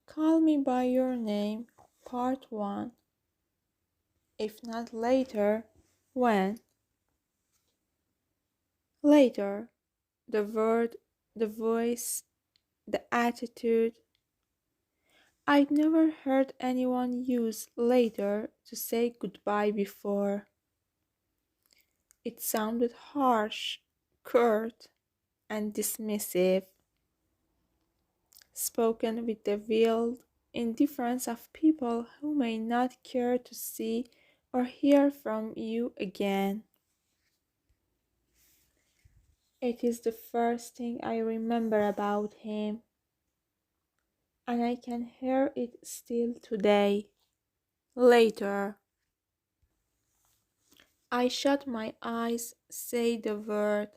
Call Me by Your Name, Part 1. If not later, when? Later. The word, the voice, the attitude. I'd never heard anyone use later to say goodbye before. It sounded harsh, curt, and dismissive, spoken with the veiled indifference of people who may not care to see or hear from you again. It is the first thing I remember about him, and I can hear it still today. Later. I shut my eyes, say the word,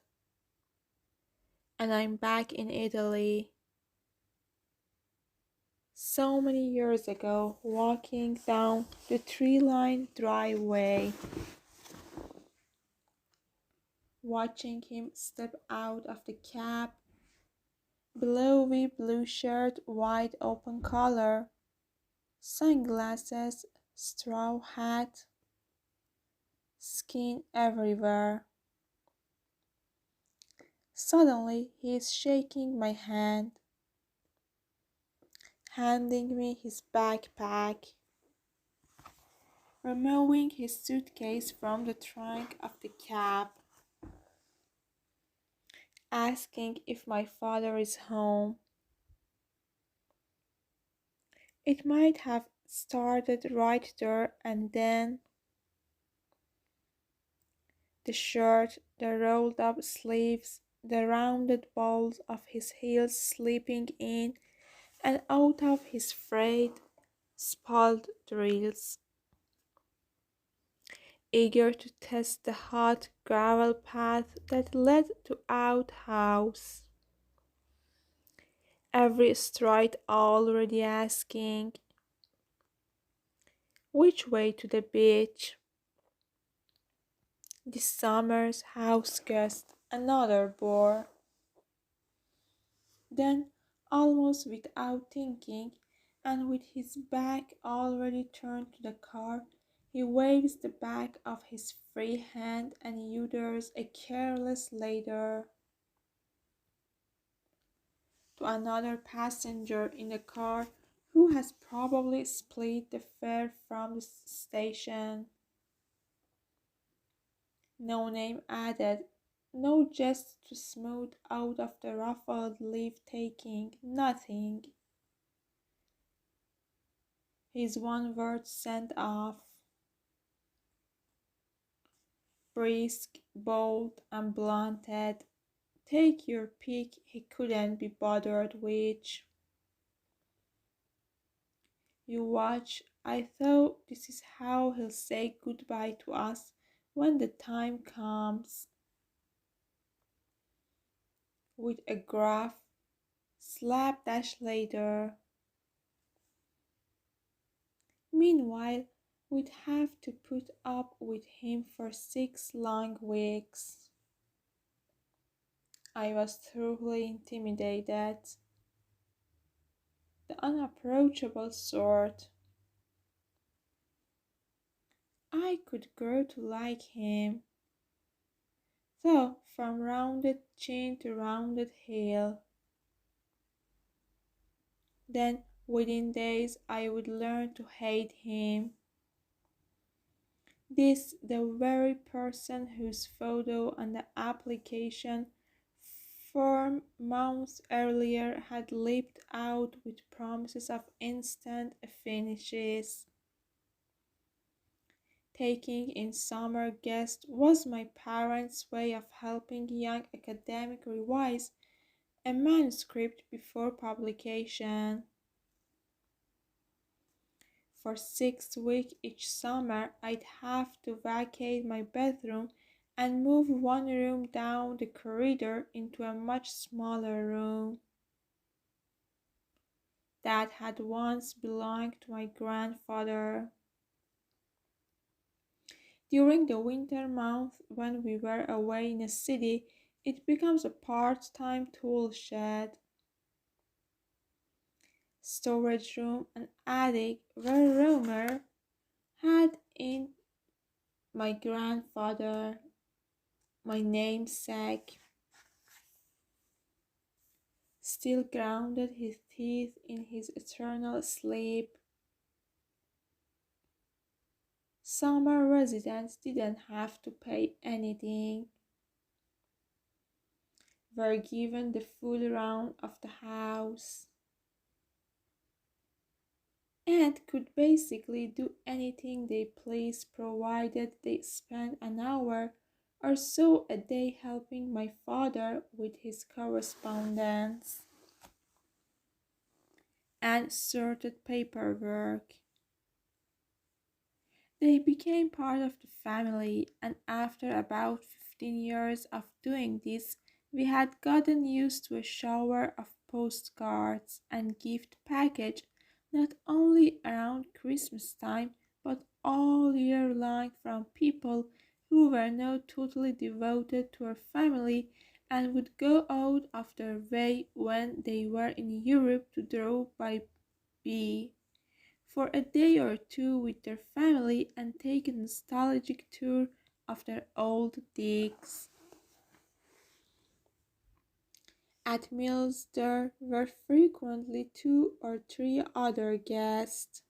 and I'm back in Italy. So many years ago, walking down the tree-lined driveway, watching him step out of the cab, blowy blue shirt, wide open collar, sunglasses, straw hat, skin everywhere. Suddenly he is shaking my hand, handing me his backpack, removing his suitcase from the trunk of the cab, asking if my father is home. It might have started right there and then. The shirt, the rolled up sleeves, the rounded balls of his heels slipping in and out of his frayed, spalled drills. Eager to test the hot gravel path that led to outhouse. Every stride already asking, which way to the beach? This summer's house guest, another bore. Then, almost without thinking, and with his back already turned to the car, he waves the back of his free hand and utters a careless later to another passenger in the car who has probably split the fare from the station. No name added, no jest to smooth out of the ruffled leave-taking, nothing. His one word sent off. Brisk, bold, and blunted. Take your pick, he couldn't be bothered with. You watch, I thought this is how he'll say goodbye to us when the time comes. With a gruff, slapdash later. Meanwhile, we'd have to put up with him for 6 long weeks. I was thoroughly intimidated. The unapproachable sort. I could grow to like him, though from rounded chin to rounded heel. Then within days I would learn to hate him. This the very person whose photo on the application form months earlier had leaped out with promises of instant finishes. Taking in summer guests was my parents' way of helping young academic revise a manuscript before publication. For 6 weeks each summer, I'd have to vacate my bedroom and move one room down the corridor into a much smaller room that had once belonged to my grandfather. During the winter months when we were away in the city, it becomes a part-time tool shed. storage room, and attic where rumor had in my grandfather, my namesake, still grounded his teeth in his eternal sleep. Summer residents didn't have to pay anything, were given the full round of the house, and could basically do anything they pleased provided they spent an hour or so a day helping my father with his correspondence and sorted paperwork. They became part of the family, and after about 15 years of doing this, we had gotten used to a shower of postcards and gift package not only around Christmas time but all year long from people who were now totally devoted to our family and would go out of their way when they were in Europe to drop by B for a day or two with their family and take a nostalgic tour of their old digs. At meals there were frequently 2 or 3 other guests,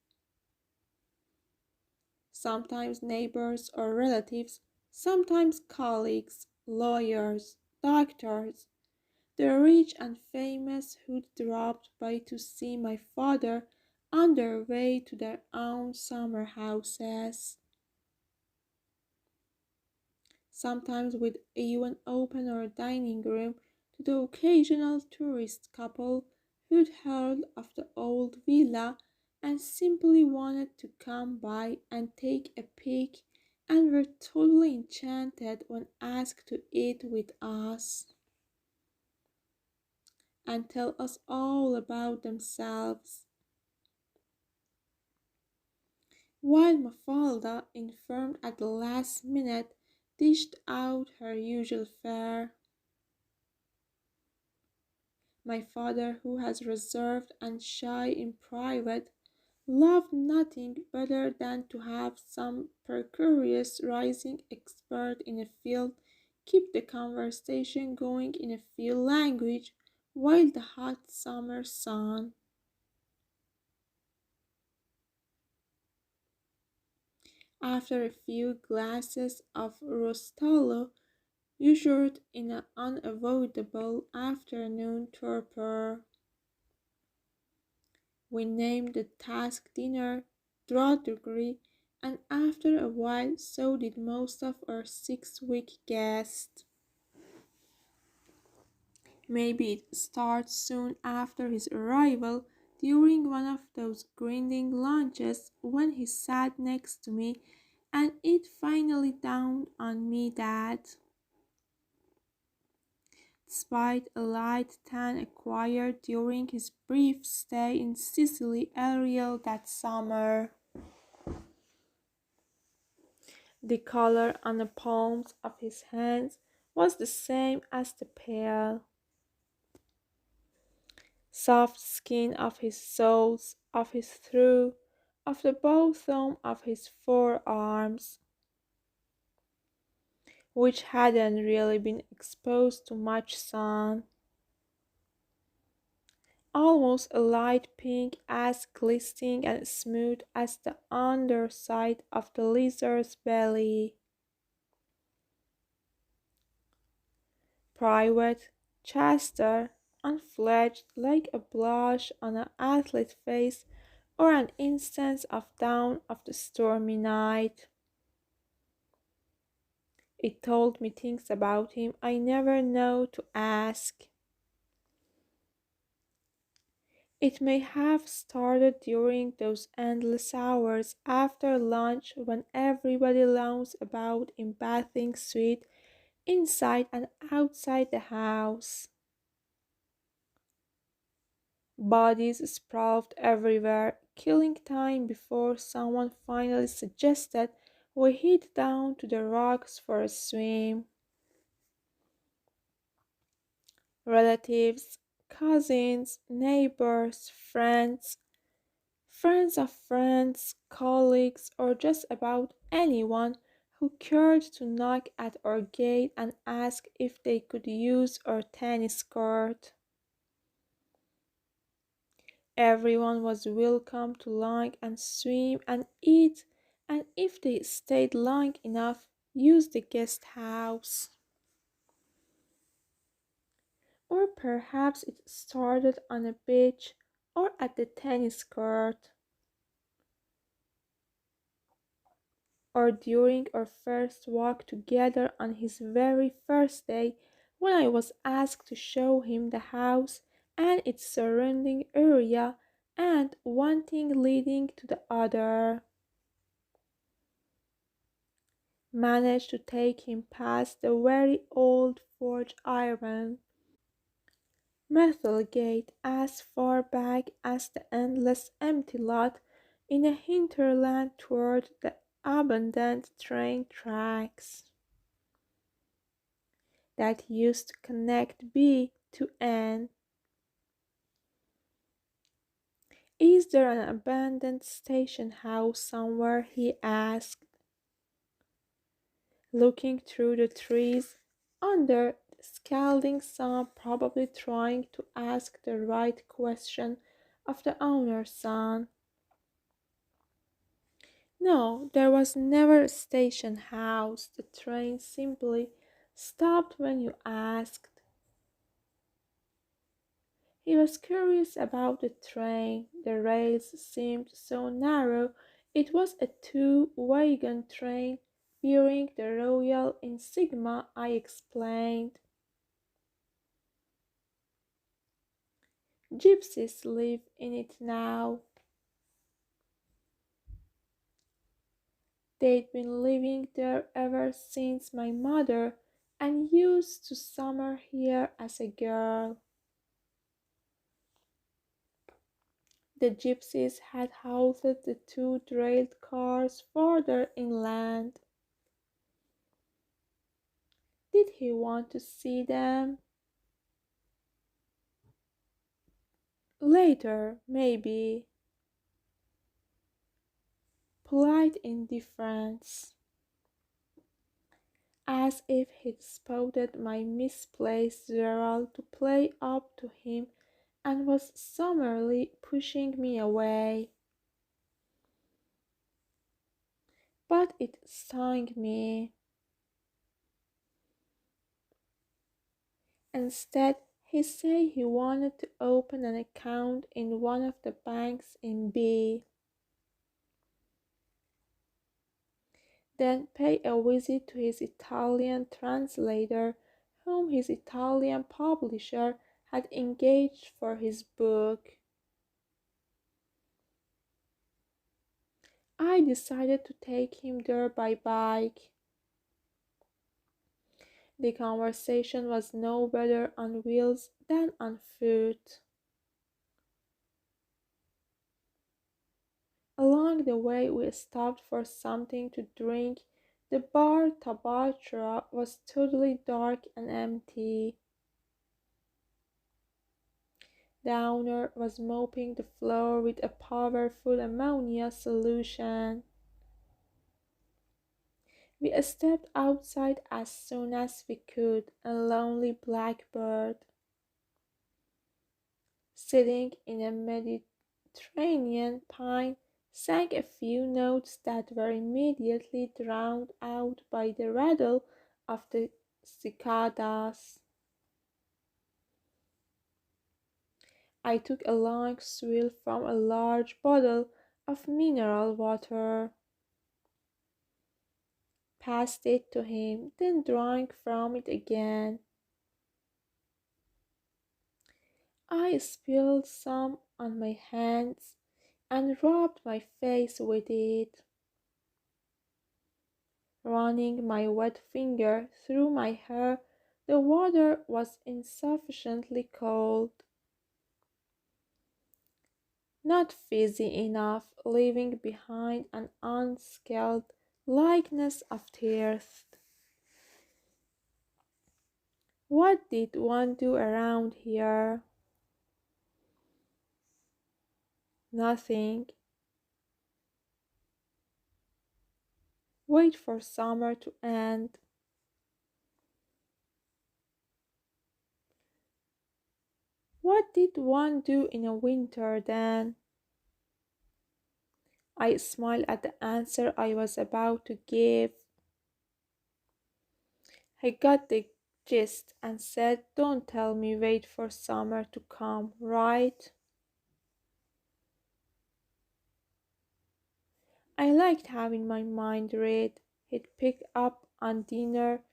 sometimes neighbors or relatives, sometimes colleagues, lawyers, doctors, the rich and famous who dropped by to see my father on their way to their own summer houses, sometimes with even open our dining room to the occasional tourist couple who'd heard of the old villa and simply wanted to come by and take a peek and were totally enchanted when asked to eat with us and tell us all about themselves. While Mafalda, infirmed at the last minute, dished out her usual fare. My father, who was reserved and shy in private, loved nothing better than to have some precarious rising expert in a field keep the conversation going in a field language while the hot summer sun, after a few glasses of Rostallo, ushered in an unavoidable afternoon torpor. We named the task dinner drudgery, and after a while so did most of our 6-week guests. Maybe it starts soon after his arrival, during one of those grinding lunches when he sat next to me, and it finally dawned on me that, despite a light tan acquired during his brief stay in Sicily area that summer, the color on the palms of his hands was the same as the pale, soft skin of his soles, of his throat, of the bottom of his forearms, which hadn't really been exposed to much sun. Almost a light pink, as glistening and smooth as the underside of the lizard's belly. Private, chaster, unfledged like a blush on an athlete face or an instance of dawn of the stormy night. It told me things about him I never know to ask. It may have started during those endless hours after lunch when everybody lounged about in bathing suit inside and outside the house. Bodies sprawled everywhere, killing time before someone finally suggested we head down to the rocks for a swim. Relatives, cousins, neighbors, friends of friends, colleagues, or just about anyone who cared to knock at our gate and ask if they could use our tennis court. Everyone was welcome to long and swim and eat, and if they stayed long enough, use the guest house. Or perhaps it started on a beach or at the tennis court, or during our first walk together on his very first day when I was asked to show him the house and its surrounding area and one thing leading to the other. Managed to take him past the very old forge iron metal gate as far back as the endless empty lot in a hinterland toward the abandoned train tracks that used to connect B to N. Is there an abandoned station house somewhere? He asked, looking through the trees under the scalding sun, probably trying to ask the right question of the owner's son. No, there was never a station house. The train simply stopped when you asked. He was curious about the train. The rails seemed so narrow. It was a two-wagon train bearing the royal insignia, I explained. Gypsies live in it now. They'd been living there ever since my mother and used to summer here as a girl. The gypsies had halted the two derailed cars farther inland. Did he want to see them? Later, maybe. Polite indifference. As if he'd spotted my misplaced Gerald to play up to him and was summarily pushing me away. But it stung me. Instead, he said he wanted to open an account in one of the banks in B. Then pay a visit to his Italian translator, whom his Italian publisher had engaged for his book. I decided to take him there by bike. The conversation was no better on wheels than on foot. Along the way we stopped for something to drink. The bar tabachra was totally dark and empty. The owner was mopping the floor with a powerful ammonia solution. We stepped outside as soon as we could. A lonely blackbird, sitting in a Mediterranean pine, sang a few notes that were immediately drowned out by the rattle of the cicadas. I took a long swill from a large bottle of mineral water, passed it to him, then drank from it again. I spilled some on my hands and rubbed my face with it, running my wet finger through my hair. The water was insufficiently cold, not fizzy enough, leaving behind an unscalded likeness of thirst. What did one do around here? Nothing. Wait for summer to end. What did one do in a winter then? I smiled at the answer I was about to give. He got the gist and said, "Don't tell me wait for summer to come, right?" I liked having my mind read. He'd pick up on dinner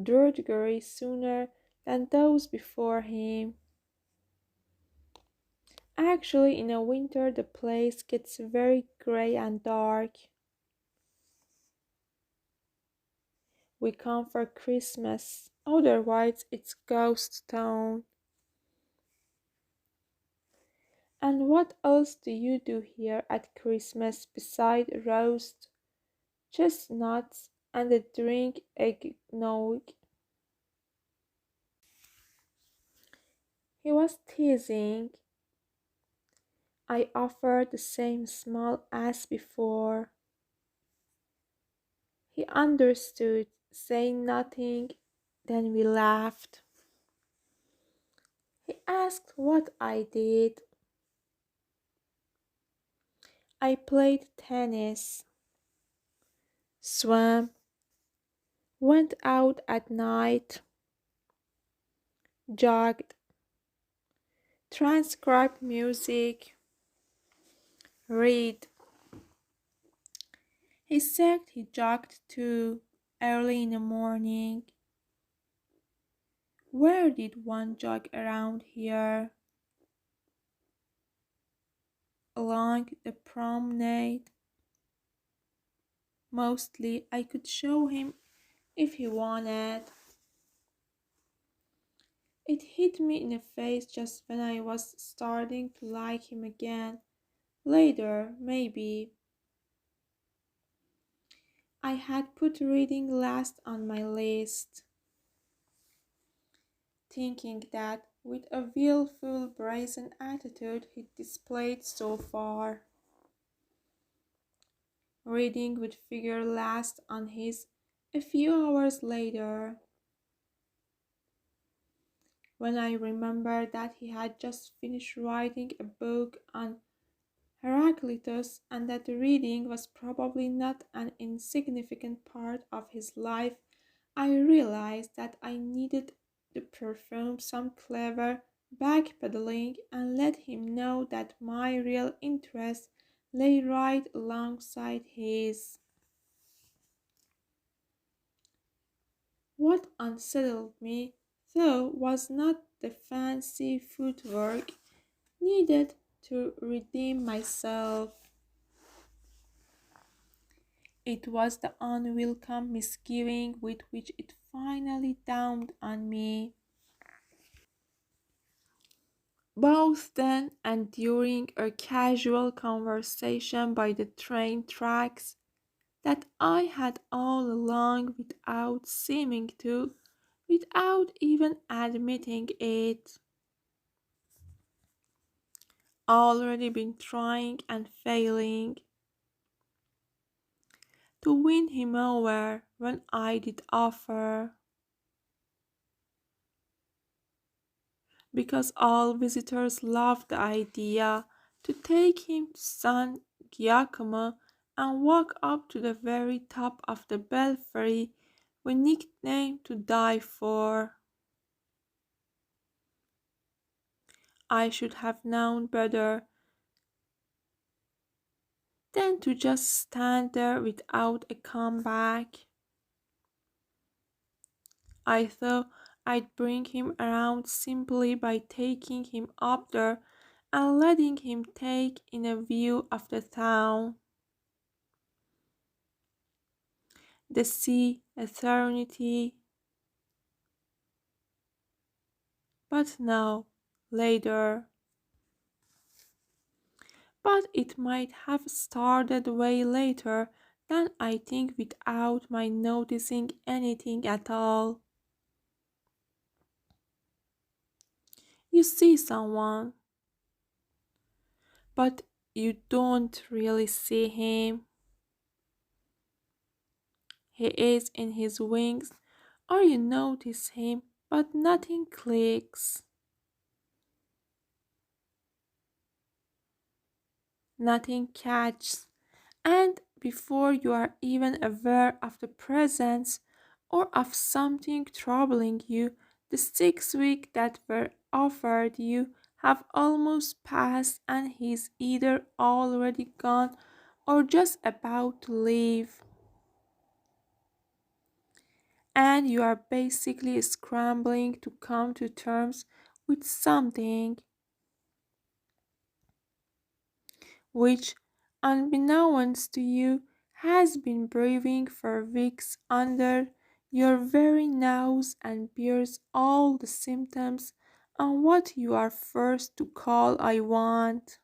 drudgery sooner than those before him. Actually, in a winter, the place gets very grey and dark. We come for Christmas, otherwise, it's ghost town. And what else do you do here at Christmas beside roast chestnuts and the drink eggnog? He was teasing. I offered the same smile as before. He understood, saying nothing, then we laughed. He asked what I did. I played tennis, swam, went out at night, jogged, transcribed music, read. He said he jogged too, early in the morning. Where did one jog around here? Along the promenade. Mostly I could show him if he wanted. It hit me in the face just when I was starting to like him again. Later, maybe. I had put reading last on my list, thinking that with a willful, brazen attitude he displayed so far, reading would figure last on his a few hours later. When I remembered that he had just finished writing a book on Heraclitus and that reading was probably not an insignificant part of his life, I realized that I needed to perform some clever backpedaling and let him know that my real interest lay right alongside his. What unsettled me, though, was not the fancy footwork needed to redeem myself. It was the unwelcome misgiving with which it finally dawned on me, both then and during a casual conversation by the train tracks, that I had all along, without seeming to, without even admitting it, already been trying and failing to win him over when I did offer, because all visitors loved the idea to take him to San Giacomo and walk up to the very top of the belfry we nicknamed to die for. I should have known better than to just stand there without a comeback. I thought I'd bring him around simply by taking him up there and letting him take in a view of the town, the sea, eternity. But no, later. But it might have started way later than I think without my noticing anything at all. You see someone, but you don't really see him. He is in his wings, or you notice him, but nothing clicks. Nothing catches, and before you are even aware of the presence or of something troubling you, the 6 weeks that were offered you have almost passed and he's either already gone or just about to leave. And you are basically scrambling to come to terms with something which, unbeknownst to you, has been brewing for weeks under your very nose and bears all the symptoms on what you are forced to call I want.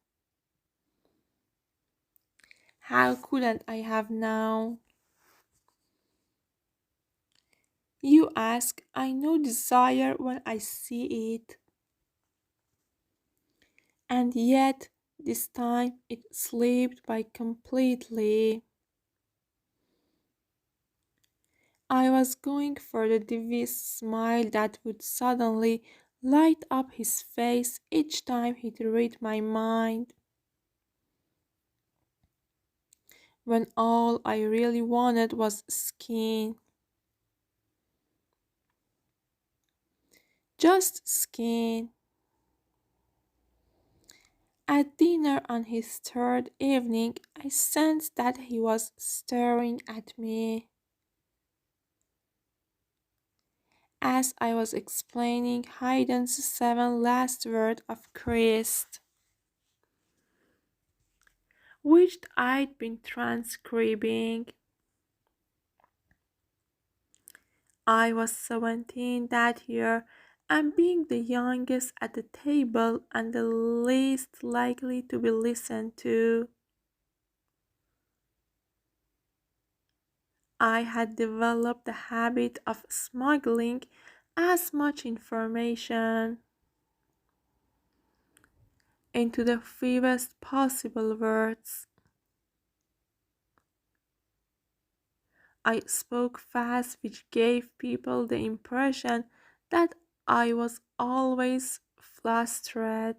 How couldn't I have known? You ask, I know desire when I see it. And yet, this time it slipped by completely. I was going for the devious smile that would suddenly light up his face each time he'd read my mind, when all I really wanted was skin. Just skin. At dinner on his third evening, I sensed that he was staring at me. As I was explaining Haydn's 7 last words of Christ, which I'd been transcribing. I was 17 that year, and being the youngest at the table and the least likely to be listened to, I had developed the habit of smuggling as much information into the fewest possible words. I spoke fast, which gave people the impression that I was always flustered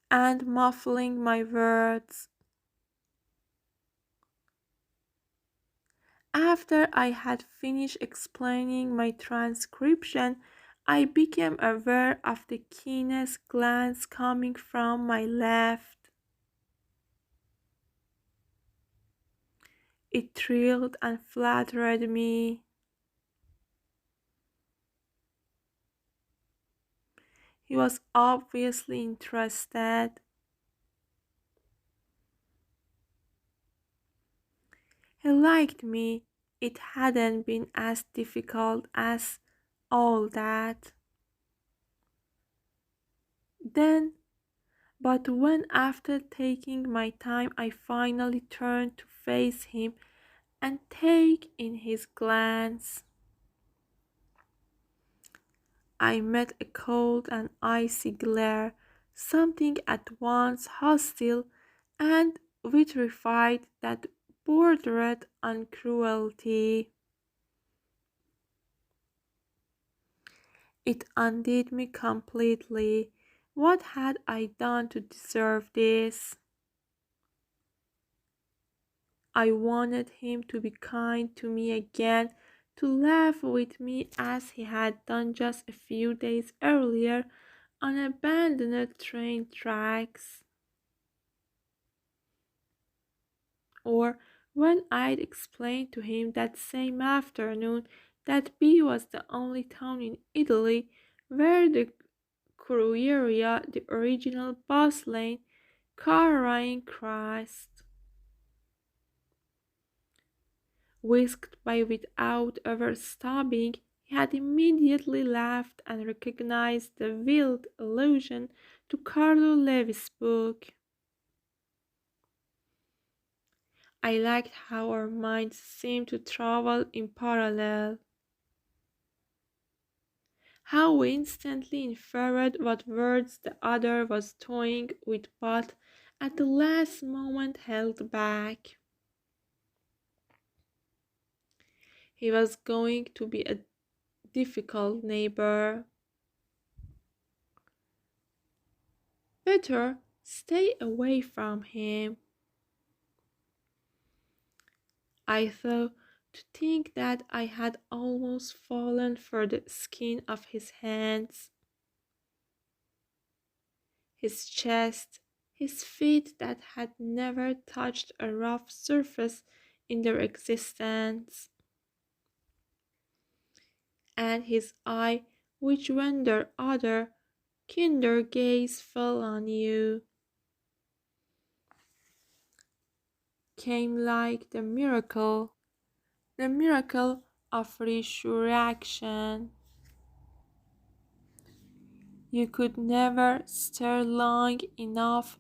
and muffling my words. After I had finished explaining my transcription, I became aware of the keenest glance coming from my left. It thrilled and flattered me. He was obviously interested. He liked me. It hadn't been as difficult as all that. Then, but when after taking my time I finally turned to face him and take in his glance, I met a cold and icy glare, something at once hostile and vitrified that bordered on cruelty. It undid me completely. What had I done to deserve this? I wanted him to be kind to me again, to laugh with me as he had done just a few days earlier on abandoned train tracks. Or when I'd explained to him that same afternoon that B was the only town in Italy where the Crueria, the original bus lane, car line crossed. Whisked by without ever stopping, he had immediately laughed and recognized the wild allusion to Carlo Levi's book. I liked how our minds seemed to travel in parallel, how we instantly inferred what words the other was toying with but at the last moment held back. He was going to be a difficult neighbor. Better stay away from him. I thought to think that I had almost fallen for the skin of his hands, his chest, his feet that had never touched a rough surface in their existence, and his eye, which when their other, kinder gaze fell on you, came like the miracle of resurrection. You could never stare long enough,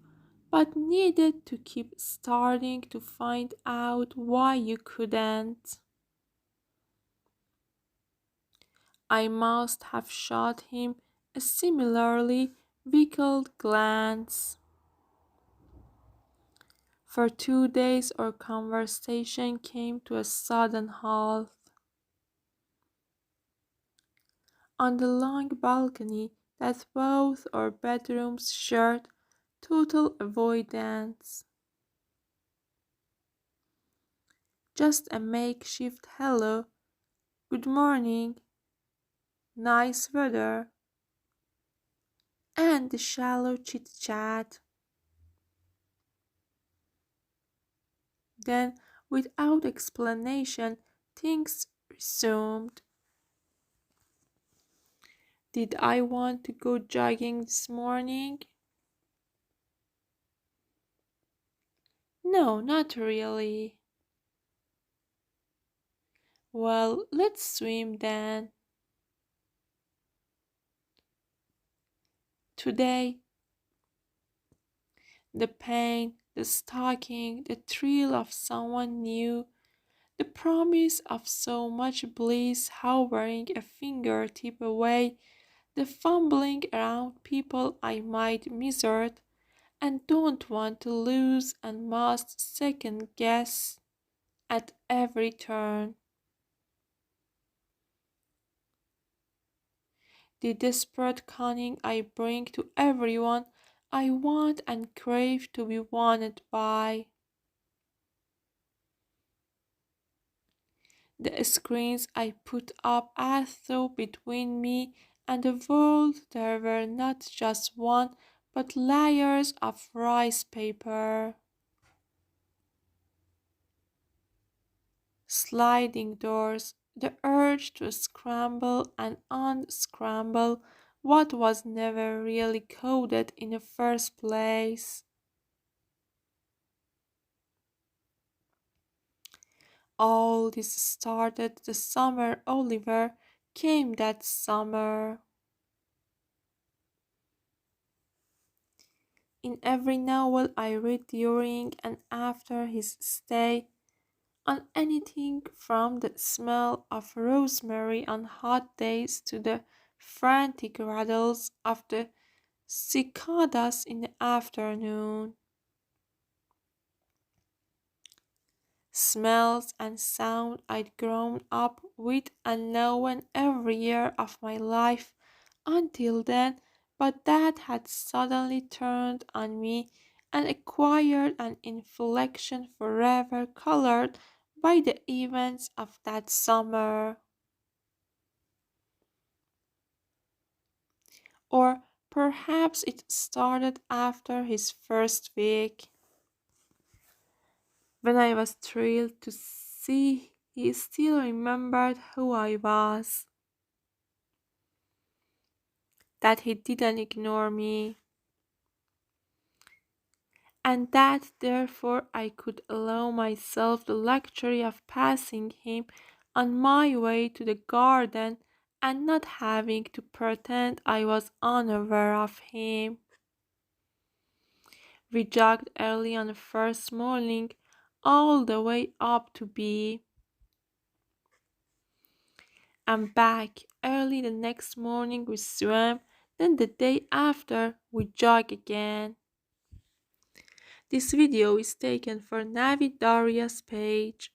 but needed to keep starting to find out why you couldn't. I must have shot him a similarly veiled glance. For 2 days our conversation came to a sudden halt. On the long balcony that both our bedrooms shared, total avoidance. Just a makeshift hello, good morning, nice weather, and the shallow chit-chat. Then, without explanation, things resumed. Did I want to go jogging this morning? No, not really. Well, let's swim then. Today, the pain, the stalking, the thrill of someone new, the promise of so much bliss hovering a fingertip away, the fumbling around people I might misheard and don't want to lose and must second guess at every turn. The desperate cunning I bring to everyone I want and crave to be wanted by. The screens I put up as though between me and the world there were not just one but layers of rice paper. Sliding doors, the urge to scramble and unscramble what was never really coded in the first place. All this started the summer Oliver came that summer. In every novel I read during and after his stay, on anything from the smell of rosemary on hot days to the frantic rattles of the cicadas in the afternoon. Smells and sound I'd grown up with and known every year of my life until then, but that had suddenly turned on me and acquired an inflection forever colored by the events of that summer. Or perhaps it started after his first week, when I was thrilled to see he still remembered who I was, that he didn't ignore me, and that therefore I could allow myself the luxury of passing him on my way to the garden and not having to pretend I was unaware of him. We jogged early on the first morning, all the way up to B, and back early the next morning we swam, then the day after we jog again. This video is taken for Navi Daria's page.